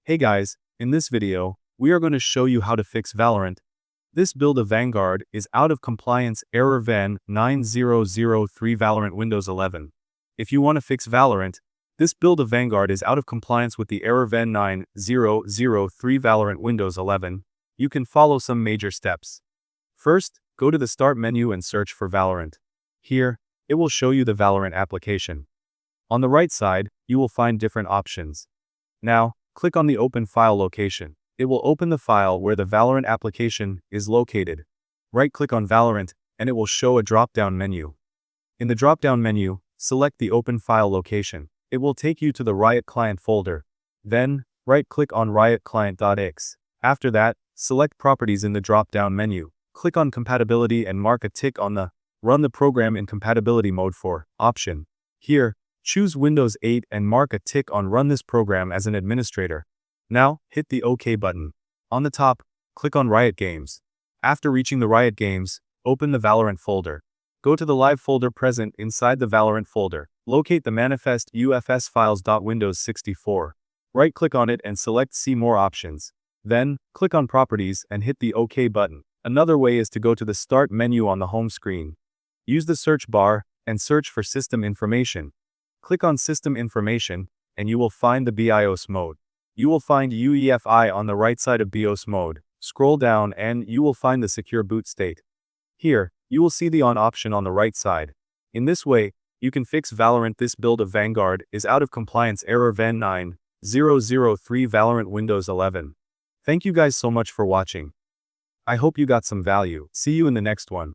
Hey guys, in this video, we are going to show you how to fix Valorant. This build of Vanguard is out of compliance error VAN9003 Valorant Windows 11. If you want to fix Valorant, this build of Vanguard is out of compliance with the error VAN9003 Valorant Windows 11. You can follow some major steps. First, go to the Start menu and search for Valorant. Here, it will show you the Valorant application. On the right side, you will find different options. Now, click on the Open File location. It will open the file where the Valorant application is located. Right-click on Valorant, and it will show a drop-down menu. In the drop-down menu, select the Open File location. It will take you to the Riot Client folder. Then, right-click on riotclient.exe. After that, select Properties in the drop-down menu. Click on Compatibility and mark a tick on the Run the program in compatibility mode for option. Here, choose Windows 8 and mark a tick on Run this program as an administrator. Now, hit the OK button. On the top, click on Riot Games. After reaching the Riot Games, open the Valorant folder. Go to the live folder present inside the Valorant folder. Locate the manifest UFS files.windows 64. Right-click on it and select See More options. Then, click on Properties and hit the OK button. Another way is to go to the Start menu on the home screen. Use the search bar and search for System Information. Click on System Information, and you will find the BIOS mode. You will find UEFI on the right side of BIOS mode. Scroll down and you will find the Secure Boot State. Here, you will see the On option on the right side. In this way, you can fix Valorant. This build of Vanguard is out of compliance error VAN9003 Valorant Windows 11. Thank you guys so much for watching. I hope you got some value. See you in the next one.